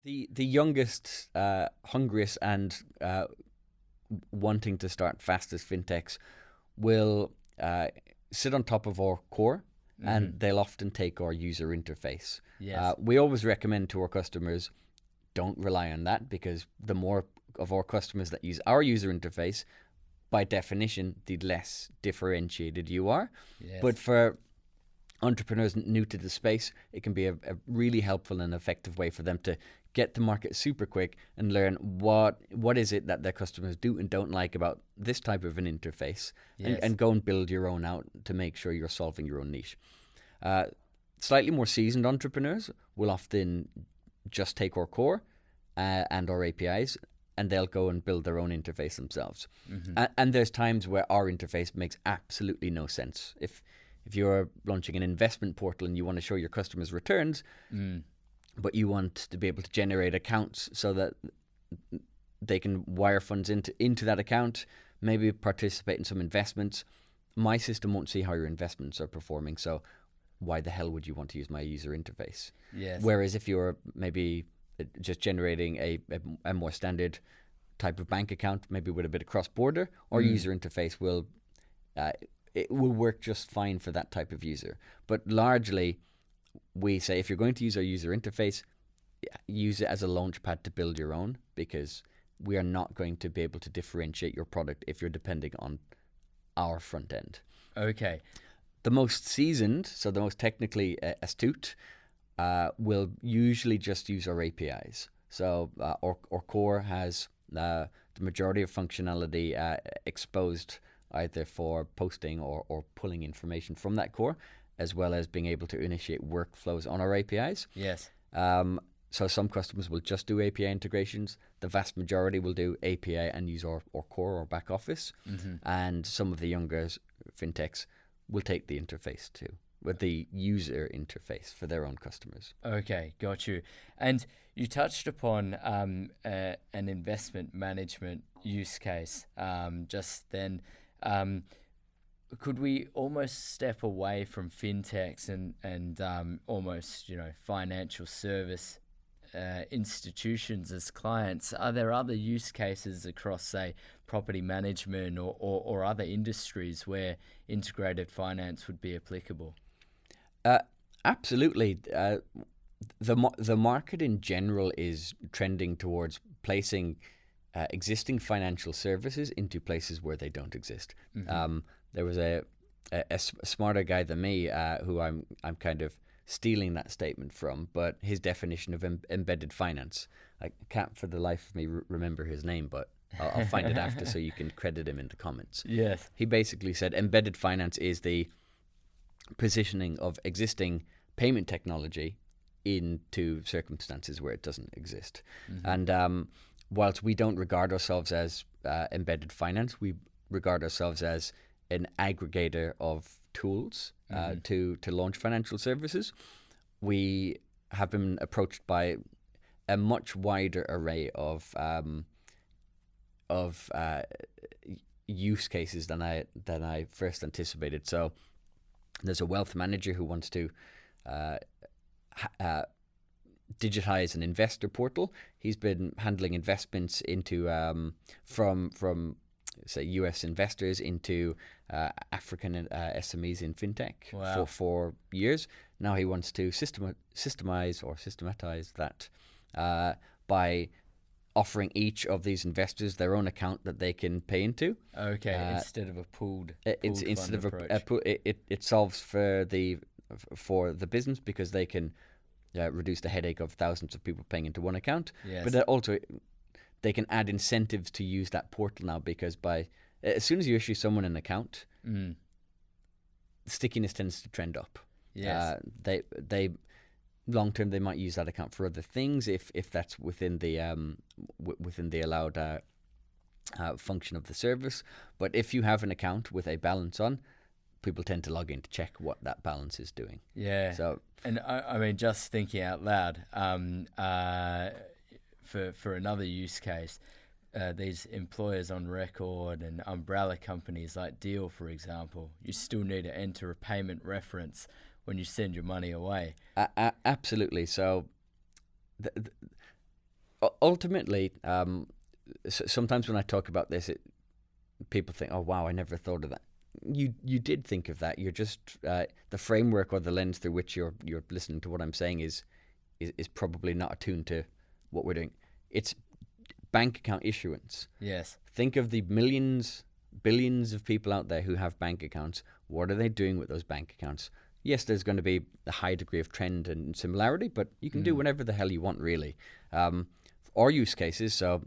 The youngest, hungriest, and wanting to start fastest fintechs will sit on top of our core, and they'll often take our user interface. Yes. We always recommend to our customers, don't rely on that, because the more of our customers that use our user interface, by definition, the less differentiated you are. Yes. But for entrepreneurs new to the space, it can be a really helpful and effective way for them to get to market super quick and learn what is it that their customers do and don't like about this type of an interface, Yes. and go and build your own out to make sure you're solving your own niche. Slightly more seasoned entrepreneurs will often just take our core and our APIs, and they'll go and build their own interface themselves. And there's times where our interface makes absolutely no sense. If you're launching an investment portal and you want to show your customers returns, but you want to be able to generate accounts so that they can wire funds into that account, maybe participate in some investments, my system won't see how your investments are performing. So why the hell would you want to use my user interface? Yes. Whereas if you're maybe just generating a more standard type of bank account, maybe with a bit of cross-border, our user interface will it will work just fine for that type of user. But largely, we say if you're going to use our user interface, use it as a launchpad to build your own, because we are not going to be able to differentiate your product if you're depending on our front end. Okay. The most seasoned, so the most technically astute, will usually just use our APIs. So our core has the majority of functionality exposed either for posting or pulling information from that core, as well as being able to initiate workflows on our APIs. Yes. So some customers will just do API integrations. The vast majority will do API and use our core or back office. And some of the younger fintechs will take the interface too, with the user interface for their own customers. Okay, got you. And you touched upon an investment management use case just then. Could we almost step away from fintechs and almost, financial service institutions as clients? Are there other use cases across, say, property management or other industries where integrated finance would be applicable? Absolutely. The market in general is trending towards placing existing financial services into places where they don't exist. There was a smarter guy than me who I'm kind of stealing that statement from, but his definition of embedded finance, I can't for the life of me remember his name, but I'll find it after so you can credit him in the comments. Yes. He basically said embedded finance is the positioning of existing payment technology into circumstances where it doesn't exist. And whilst we don't regard ourselves as embedded finance, we regard ourselves as an aggregator of tools to launch financial services. We have been approached by a much wider array of use cases than I first anticipated. So there's a wealth manager who wants to digitize an investor portal. He's been handling investments into from say US investors into African SMEs in fintech for 4 years. Now he wants to systematize that by offering each of these investors their own account that they can pay into. Okay, instead of a pooled instead of approach. It solves for the business, because they can reduce the headache of thousands of people paying into one account. Yes. But also they can add incentives to use that portal now, because as soon as you issue someone an account, stickiness tends to trend up. Yes. They long term they might use that account for other things if that's within the allowed function of the service. But if you have an account with a balance on, people tend to log in to check what that balance is doing. Yeah. So, and I mean, just thinking out loud, for another use case, these employers on record and umbrella companies like Deal, for example, you still need to enter a payment reference when you send your money away. Absolutely. So ultimately, sometimes when I talk about this, people think, "Oh, wow, I never thought of that." You did think of that. You're just the framework or the lens through which you're listening to what I'm saying is probably not attuned to what we're doing. It's bank account issuance. Yes. Think of the millions, billions of people out there who have bank accounts. What are they doing with those bank accounts? Yes, there's going to be a high degree of trend and similarity, but you can do whatever the hell you want, really. Our use cases, so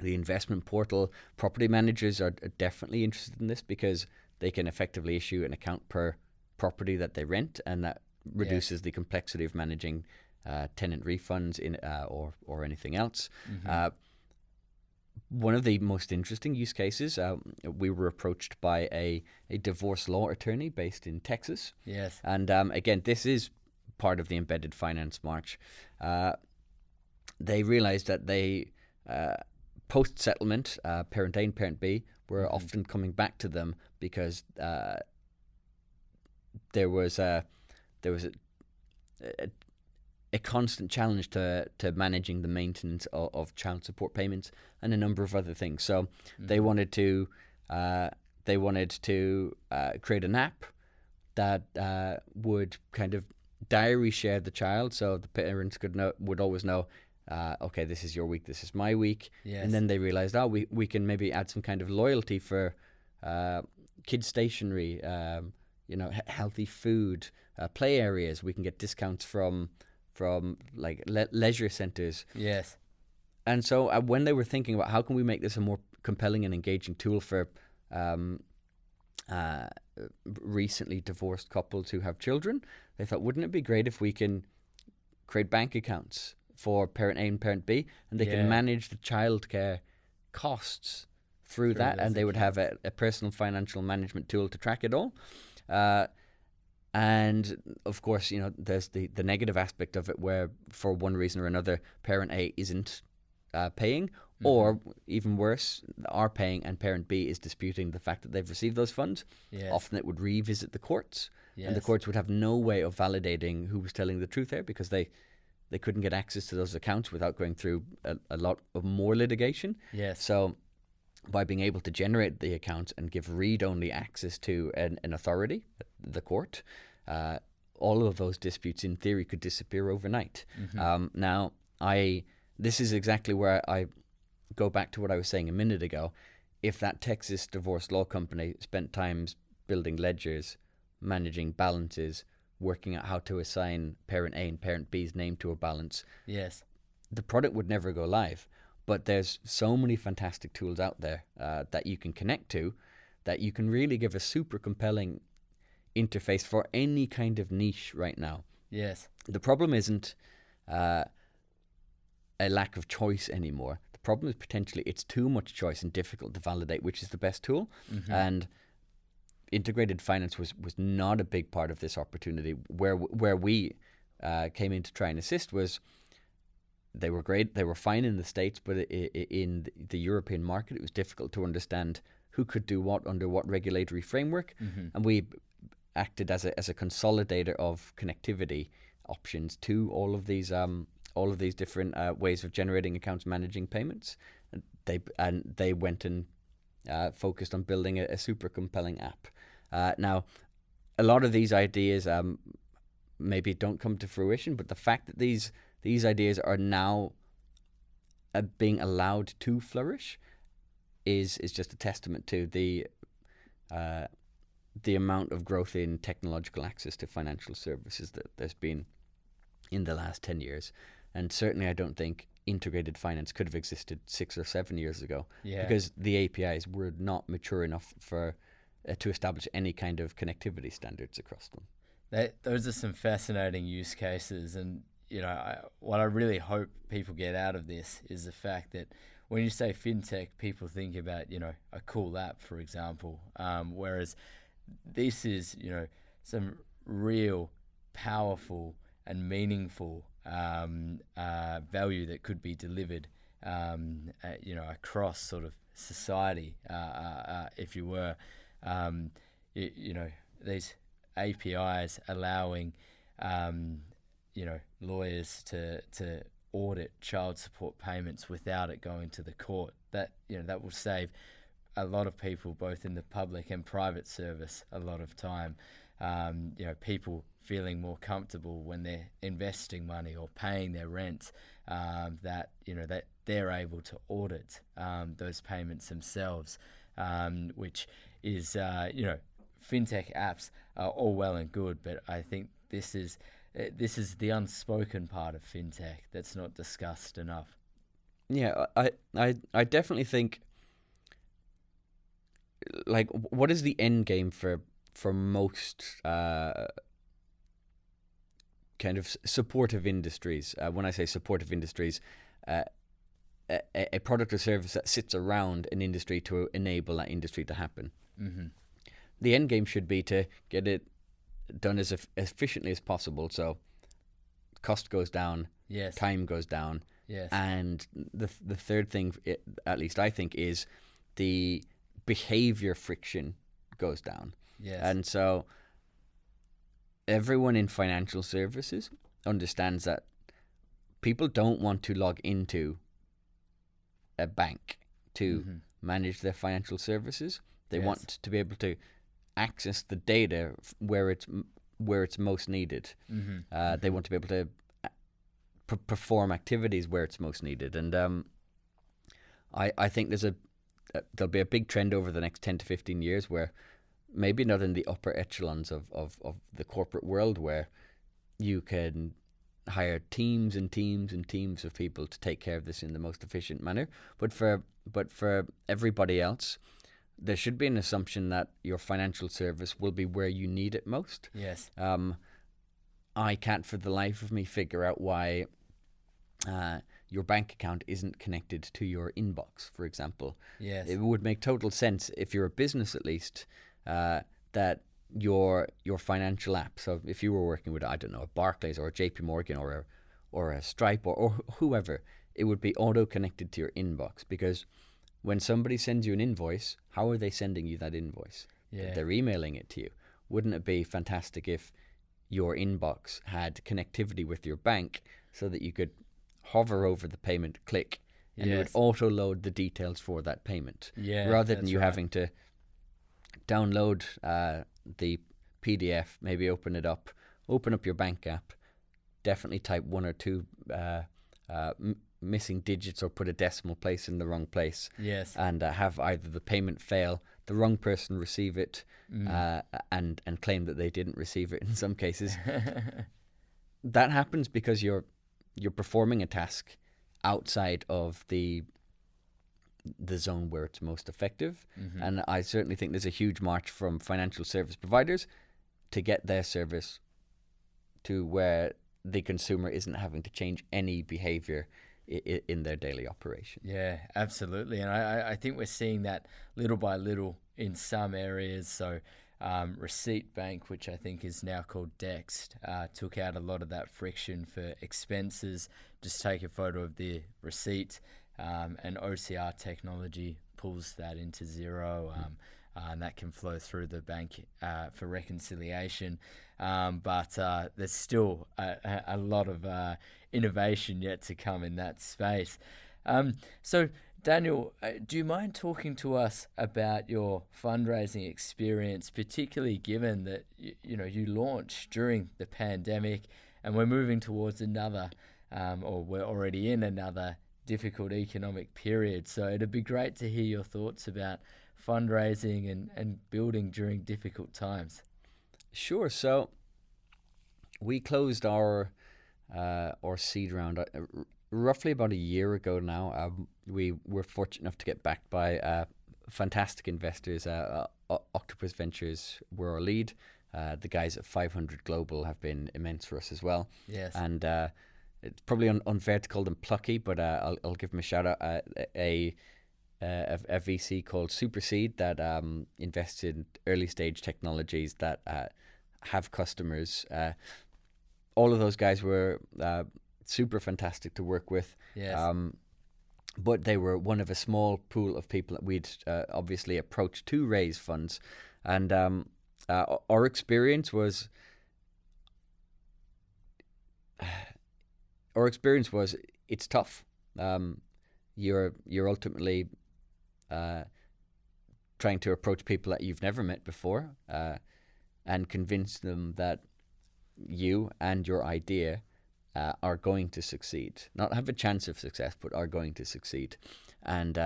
the investment portal, property managers are definitely interested in this because they can effectively issue an account per property that they rent, and that reduces the complexity of managing tenant refunds or anything else. One of the most interesting use cases, we were approached by a divorce law attorney based in Texas. Yes. And again, this is part of the embedded finance march. They realized that they, post-settlement, parent A and parent B were often coming back to them because there was a constant challenge to managing the maintenance of child support payments and a number of other things. So they wanted to create an app that would kind of diary share the child, so the parents would always know, okay, this is your week, this is my week. Yes. And then they realized, we can maybe add some kind of loyalty for kids stationery, healthy food, play areas. We can get discounts from like leisure centers. Yes. And so when they were thinking about how can we make this a more compelling and engaging tool for recently divorced couples who have children, they thought, wouldn't it be great if we can create bank accounts for parent A and parent B, and they can manage the childcare costs through that, and they would have a personal financial management tool to track it all. And of course, there's the negative aspect of it where for one reason or another, parent A isn't paying, or even worse, are paying and parent B is disputing the fact that they've received those funds. Yes. Often it would revisit the courts, Yes. and the courts would have no way of validating who was telling the truth there because they couldn't get access to those accounts without going through a lot of more litigation. Yes. So by being able to generate the accounts and give read-only access to an authority, the court, all of those disputes in theory could disappear overnight. Now, this is exactly where I go back to what I was saying a minute ago. If that Texas divorce law company spent time building ledgers, managing balances, working out how to assign parent A and parent B's name to a balance, yes, the product would never go live. But there's so many fantastic tools out there that you can connect to, that you can really give a super compelling interface for any kind of niche right now. Yes. The problem isn't a lack of choice anymore. The problem is potentially it's too much choice and difficult to validate which is the best tool. And integrated finance was not a big part of this opportunity. Where we came in to try and assist was, they were great, they were fine in the States, but in the European market, it was difficult to understand who could do what under what regulatory framework. And we acted as a consolidator of connectivity options to all of these different ways of generating accounts, managing payments. And they went and focused on building a super compelling app. Now, a lot of these ideas maybe don't come to fruition, but the fact that these ideas are now being allowed to flourish is just a testament to the amount of growth in technological access to financial services that there's been in the last 10 years. And certainly I don't think integrated finance could have existed 6 or 7 years ago, because the APIs were not mature enough to establish any kind of connectivity standards across them. Those are some fascinating use cases, and what I really hope people get out of this is the fact that when you say fintech, people think about a cool app, for example, whereas this is some real powerful and meaningful value that could be delivered across sort of society, if you were. These APIs allowing lawyers to audit child support payments without it going to the court. That that will save a lot of people, both in the public and private service, a lot of time. People feeling more comfortable when they're investing money or paying their rent, that they're able to audit those payments themselves, which is fintech apps are all well and good, but I think this is the unspoken part of fintech that's not discussed enough. Yeah, I definitely think, like, what is the end game for most kind of supportive industries? When I say supportive industries, a product or service that sits around an industry to enable that industry to happen. Mm-hmm. The end game should be to get it done as efficiently as possible, so cost goes down, Yes. time goes down, Yes. and the third thing, at least I think, is the behavior friction goes down. Yes. And so everyone in financial services understands that people don't want to log into a bank to Mm-hmm. manage their financial services. They Yes. want to be able to access the data where it's most needed. Mm-hmm. They want to be able to perform activities where it's most needed. And I think there'll be a big trend over the next 10 to 15 years where, maybe not in the upper echelons of the corporate world, where you can hire teams and teams and teams of people to take care of this in the most efficient manner. But for everybody else, there should be an assumption that your financial service will be where you need it most. Yes. I can't for the life of me figure out why your bank account isn't connected to your inbox, for example. Yes. It would make total sense, if you're a business at least, that your financial app, so if you were working with, I don't know, a Barclays or a JP Morgan or a Stripe or whoever, it would be auto connected to your inbox, because when somebody sends you an invoice, how are they sending you that invoice? Yeah. They're emailing it to you. Wouldn't it be fantastic if your inbox had connectivity with your bank, so that you could hover over the payment, click, and it would Yes. auto load the details for that payment, Yeah, rather than that's you right. having to download the PDF, maybe open up your bank app, definitely type one or two missing digits or put a decimal place in the wrong place, Yes. and have either the payment fail, the wrong person receive it, and claim that they didn't receive it in some cases. That happens because you're performing a task outside of the zone where it's most effective. Mm-hmm. And I certainly think there's a huge march from financial service providers to get their service to where the consumer isn't having to change any behavior in their daily operation. Yeah, absolutely. And I think we're seeing that little by little in some areas. So Receipt Bank, which I think is now called Dext, took out a lot of that friction for expenses. Just take a photo of the receipt, and OCR technology pulls that into zero, and that can flow through the bank for reconciliation. But there's still a lot of innovation yet to come in that space. So Daniel, do you mind talking to us about your fundraising experience, particularly given that you launched during the pandemic, and we're moving towards another, or we're already in another difficult economic period. So it'd be great to hear your thoughts about fundraising and building during difficult times. Sure. So we closed our seed round roughly about a year ago now. We were fortunate enough to get backed by fantastic investors. Octopus Ventures were our lead. The guys at 500 Global have been immense for us as well. Yes. And it's probably unfair to call them plucky, but I'll give them a shout out. A VC called Superseed that invests in early stage technologies that have customers. All of those guys were super fantastic to work with. Yes. But they were one of a small pool of people that we'd obviously approached to raise funds. And our experience was it's tough. You're ultimately trying to approach people that you've never met before, and convince them that you and your idea are going to succeed. Not have a chance of success, but are going to succeed. And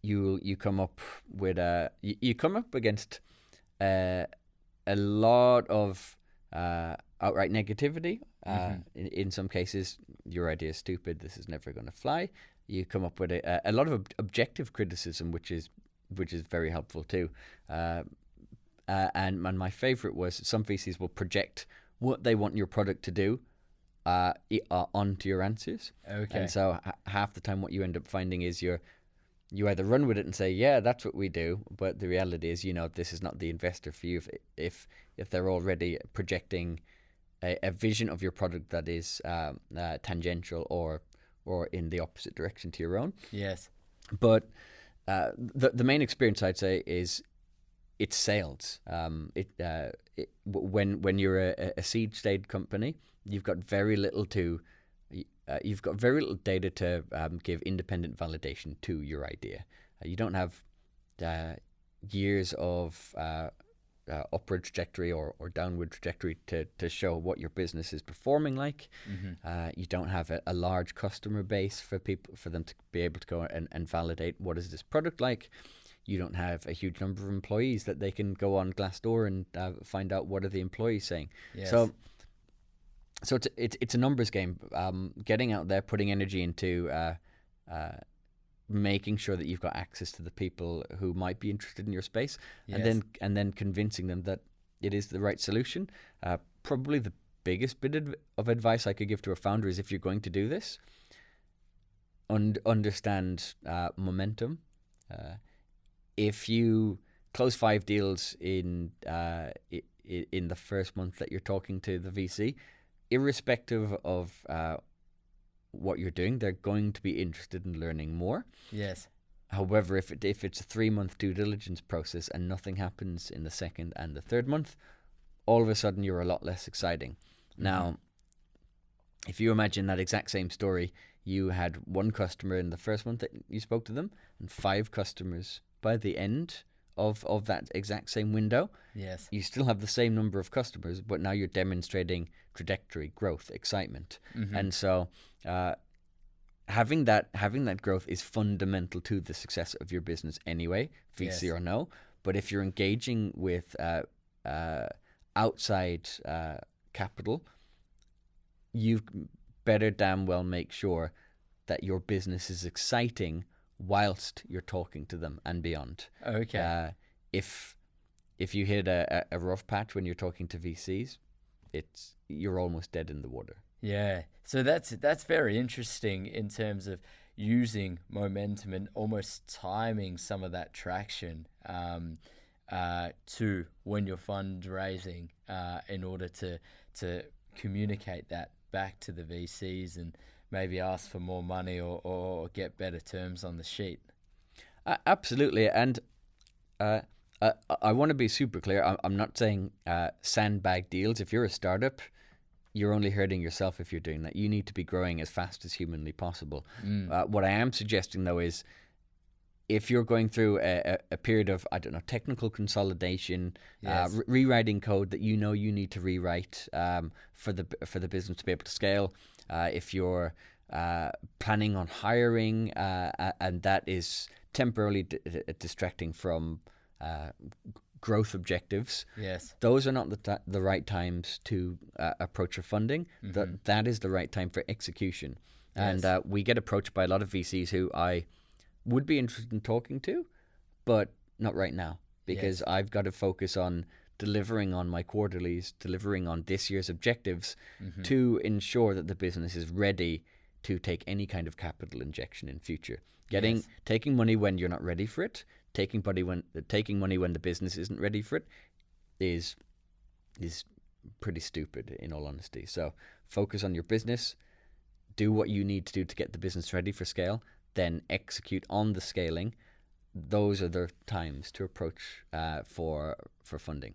you come up with you come up against a lot of outright negativity. In some cases, your idea is stupid. This is never going to fly. You come up with a lot of objective criticism, which is very helpful too. And my favorite was some VCs will project what they want your product to do onto your answers. Okay. And so half the time, what you end up finding is you either run with it and say, yeah, that's what we do, but the reality is, this is not the investor for you. If they're already projecting a vision of your product that is tangential or in the opposite direction to your own. Yes. But the main experience, I'd say, is it's sales. When you're a seed stage company, you've got very little data to give independent validation to your idea. You don't have years of upward trajectory or downward trajectory to show what your business is performing like. You don't have a large customer base for them to be able to go and validate what is this product like. You don't have a huge number of employees that they can go on Glassdoor and find out what are the employees saying. Yes. So it's a numbers game. Getting out there, putting energy into making sure that you've got access to the people who might be interested in your space, Yes. and then convincing them that it is the right solution. Probably the biggest bit of advice I could give to a founder is, if you're going to do this, understand momentum. If you close 5 deals in the first month that you're talking to the VC, irrespective of what you're doing, they're going to be interested in learning more. Yes. However, if it's a 3-month due diligence process and nothing happens in the second and the third month, all of a sudden you're a lot less exciting. Now, if you imagine that exact same story, you had 1 customer in the first month that you spoke to them, and 5 customers by the end of that exact same window. Yes. You still have the same number of customers, but now you're demonstrating trajectory, growth, excitement. And so having that growth is fundamental to the success of your business anyway, VC Yes. or no. But if you're engaging with outside capital, you better damn well make sure that your business is exciting whilst you're talking to them and beyond. Okay. If you hit a rough patch when you're talking to VCs, you're almost dead in the water. Yeah. So that's very interesting in terms of using momentum and almost timing some of that traction to when you're fundraising in order to communicate that back to the VCs and maybe ask for more money or get better terms on the sheet. Absolutely. And I want to be super clear. I'm not saying sandbag deals. If you're a startup, you're only hurting yourself if you're doing that. You need to be growing as fast as humanly possible. What I am suggesting, though, is if you're going through a period of, technical consolidation, Yes. Rewriting code that you need to rewrite for the business to be able to scale, if you're planning on hiring and that is temporarily distracting from growth objectives, Yes. those are not the right times to approach your funding. That is the right time for execution. Yes. And we get approached by a lot of VCs who I would be interested in talking to, but not right now, because Yes. I've got to focus on delivering on my quarterlies, delivering on this year's objectives to ensure that the business is ready to take any kind of capital injection in future. Yes. Taking money when you're not ready for it, taking money when the business isn't ready for it is pretty stupid, in all honesty. So focus on your business, do what you need to do to get the business ready for scale, then execute on the scaling. Those are the times to approach for funding.